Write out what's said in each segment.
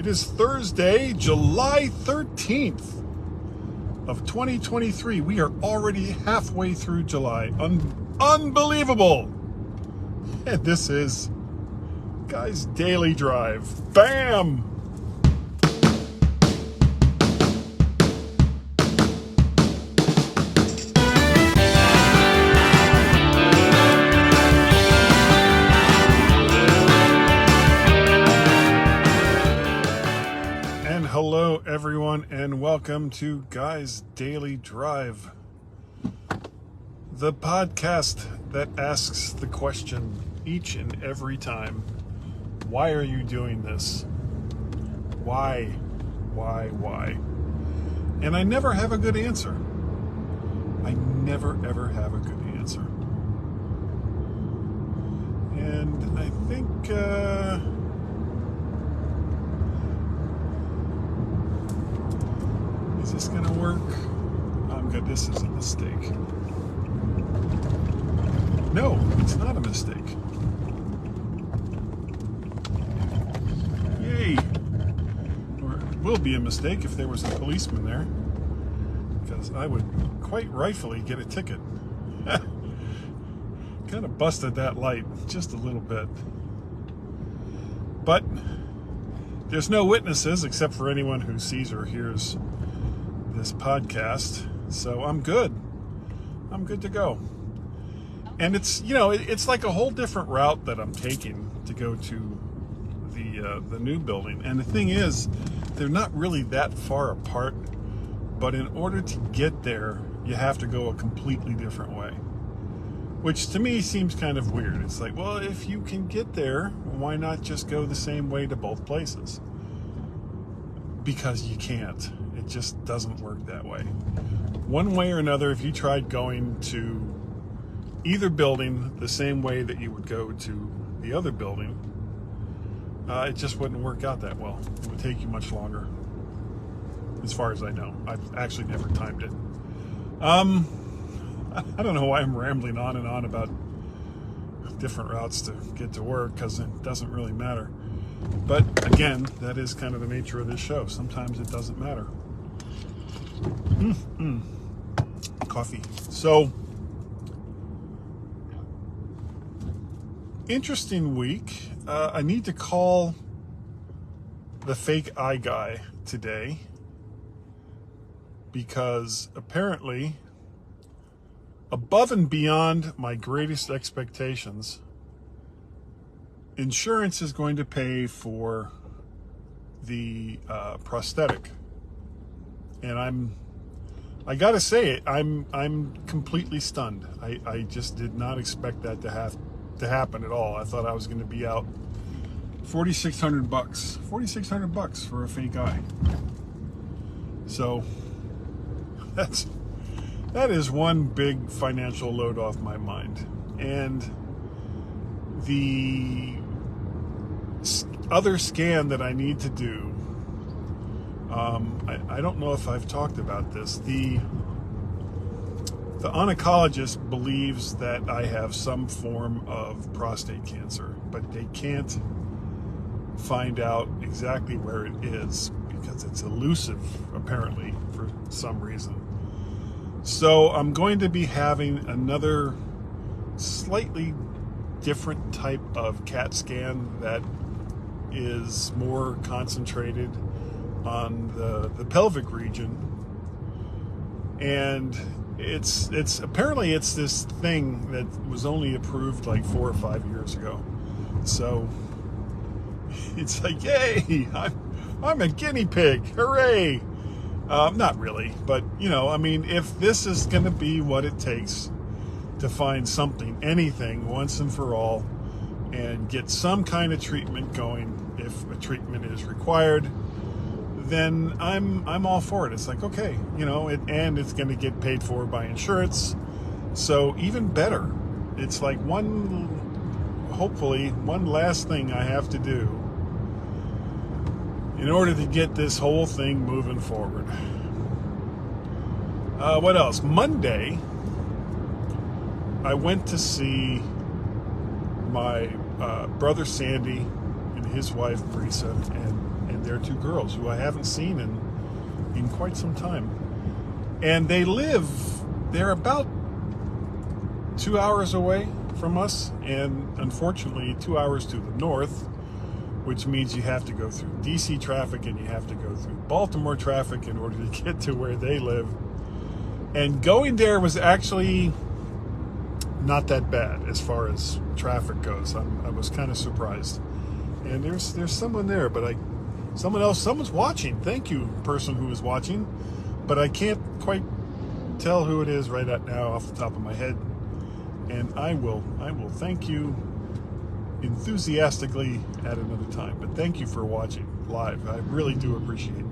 It is Thursday, July 13th of 2023. We are already halfway through July. Unbelievable! And this is Guy's Daily Drive. Bam! Hello everyone and welcome to Guy's Daily Drive, the podcast that asks the question each and every time, why are you doing this? Why? And I never have a good answer. I never ever have a good answer. And I think is this gonna work? I'm good. This is a mistake. No, it's not a mistake. Yay! Or it will be a mistake if there was a policeman there, because I would quite rightfully get a ticket. Kind of busted that light just a little bit. But there's no witnesses except for anyone who sees or hears this podcast, so I'm good to go. And it's it's like a whole different route that I'm taking to go to the new building. And the thing is, they're not really that far apart, but in order to get there you have to go a completely different way, which to me seems kind of weird. It's like, well, if you can get there, why not just go the same way to both places? Because you can't. It just doesn't work that way. One way or another, if you tried going to either building the same way that you would go to the other building, it just wouldn't work out that well. It would take you much longer, as far as I know. I've actually never timed it. I don't know why I'm rambling on and on about different routes to get to work, because it doesn't really matter. But again, that is kind of the nature of this show. Sometimes it doesn't matter. Coffee. So, interesting week. I need to call the fake eye guy today, because apparently, above and beyond my greatest expectations, insurance is going to pay for the prosthetic. And I gotta say it, I'm completely stunned. I just did not expect that to happen at all. I thought I was going to be out $4,600 for a fake eye. So that is one big financial load off my mind. And the other scan that I need to do, I don't know if I've talked about this. The oncologist believes that I have some form of prostate cancer, but they can't find out exactly where it is because it's elusive, apparently, for some reason. So I'm going to be having another slightly different type of CAT scan that is more concentrated on the pelvic region, and it's apparently it's this thing that was only approved like 4 or 5 years ago. So it's like, yay, I'm a guinea pig, hooray. Not really, but if this is going to be what it takes to find something, anything, once and for all, and get some kind of treatment going, if a treatment is required, then I'm all for it. It's like, okay, and it's going to get paid for by insurance, so even better. It's like hopefully one last thing I have to do in order to get this whole thing moving forward. What else? Monday, I went to see my brother Sandy and his wife Brisa and their two girls, who I haven't seen in quite some time. And they're about 2 hours away from us, and unfortunately 2 hours to the north, which means you have to go through DC traffic and you have to go through Baltimore traffic in order to get to where they live. And going there was actually not that bad as far as traffic goes. I was kind of surprised. And there's someone there, but someone's watching. Thank you, person who is watching. But I can't quite tell who it is right now off the top of my head. And I will thank you enthusiastically at another time. But thank you for watching live. I really do appreciate it.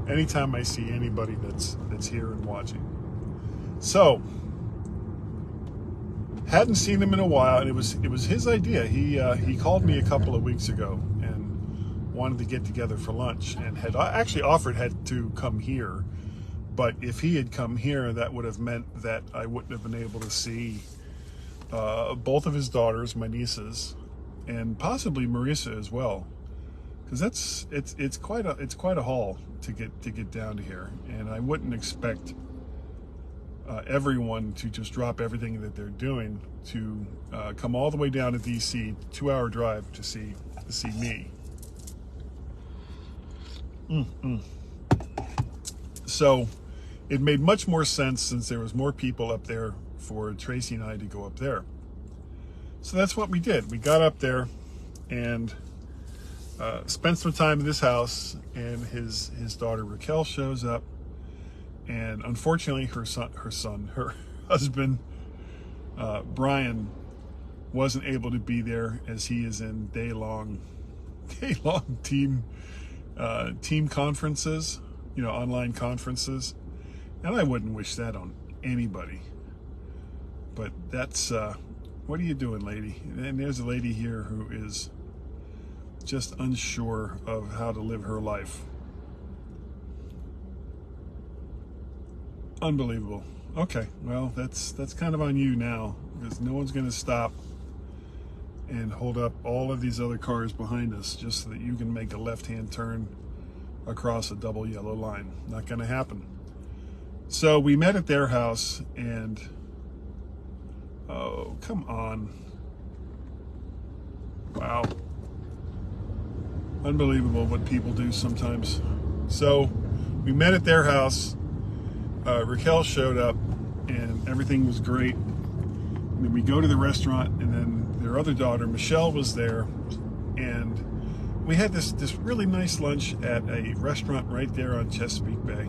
Anytime I see anybody that's here and watching. So, hadn't seen him in a while, and it was his idea. He called me a couple of weeks ago and wanted to get together for lunch, and had actually offered to come here. But if he had come here, that would have meant that I wouldn't have been able to see both of his daughters, my nieces, and possibly Marisa as well, because it's quite a haul to get down to here, and I wouldn't expect everyone to just drop everything that they're doing to come all the way down to DC, 2-hour drive to see me. So it made much more sense, since there was more people up there, for Tracy and I to go up there. So that's what we did. We got up there and spent some time in this house, and his daughter Raquel shows up, and unfortunately her husband Brian wasn't able to be there, as he is in day-long team conferences, online conferences, and I wouldn't wish that on anybody. But that's what are you doing, lady? And there's a lady here who is just unsure of how to live her life. Unbelievable. Okay, well, that's kind of on you now, because no one's going to stop and hold up all of these other cars behind us just so that you can make a left-hand turn across a double yellow line. Not going to happen. So we met at their house, and oh, come on. Wow. Unbelievable what people do sometimes. So we met at their house. Raquel showed up, and everything was great. And then we go to the restaurant, and then their other daughter, Michelle, was there. And we had this really nice lunch at a restaurant right there on Chesapeake Bay.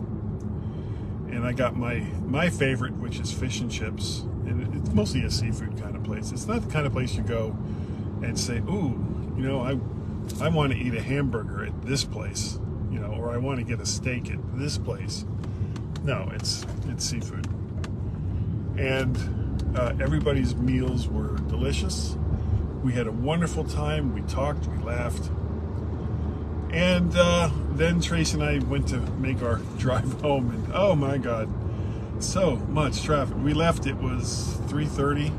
And I got my favorite, which is fish and chips. And it's mostly a seafood kind of place. It's not the kind of place you go and say, ooh, I want to eat a hamburger at this place, or I want to get a steak at this place. No, it's seafood. And everybody's meals were delicious. We had a wonderful time. We talked, we laughed. And then Trace and I went to make our drive home, and oh my God, so much traffic. We left, it was 3:30,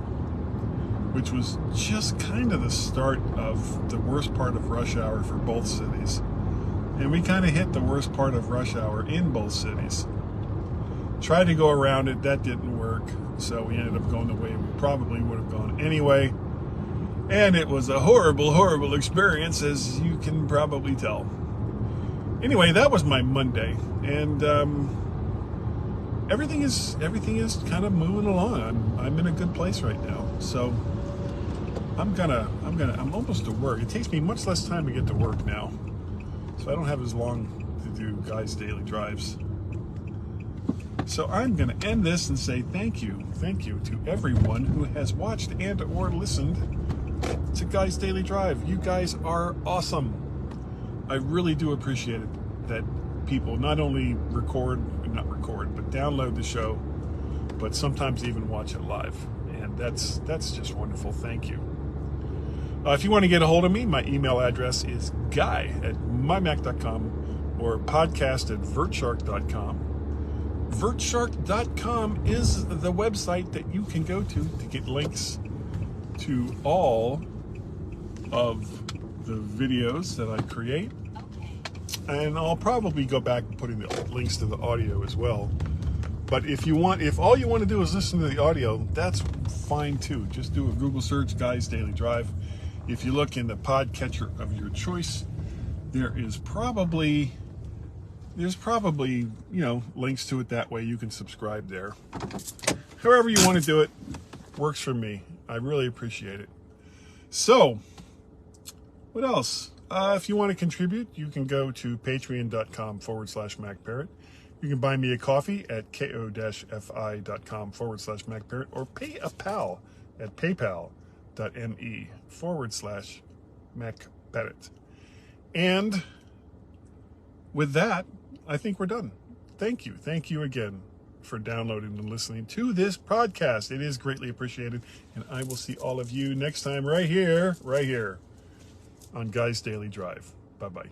which was just kind of the start of the worst part of rush hour for both cities. And we kind of hit the worst part of rush hour in both cities. Tried to go around it, that didn't work, so we ended up going the way we probably would have gone anyway. And it was a horrible, horrible experience, as you can probably tell. Anyway, that was my Monday, and everything is kind of moving along. I'm in a good place right now, so I'm almost to work. It takes me much less time to get to work now, so I don't have as long to do Guy's Daily Drives. So I'm going to end this and say thank you to everyone who has watched and or listened to Guy's Daily Drive. You guys are awesome. I really do appreciate it that people not only not record, but download the show, but sometimes even watch it live. And that's just wonderful. Thank you. If you want to get a hold of me, my email address is guy@mymac.com or podcast@vertshark.com. Vertshark.com is the website that you can go to get links to all of the videos that I create. And I'll probably go back and putting the links to the audio as well. But if all you want to do is listen to the audio, that's fine too. Just do a Google search, Guy's Daily Drive. If you look in the podcatcher of your choice, there's probably, links to it that way. You can subscribe there. However you want to do it, works for me. I really appreciate it. So, what else? If you want to contribute, you can go to patreon.com/MacParrot. You can buy me a coffee at ko-fi.com/MacParrot, or pay a pal at paypal.me/MacParrot. And with that, I think we're done. Thank you. Thank you again for downloading and listening to this podcast. It is greatly appreciated. And I will see all of you next time right here on Guy's Daily Drive. Bye-bye.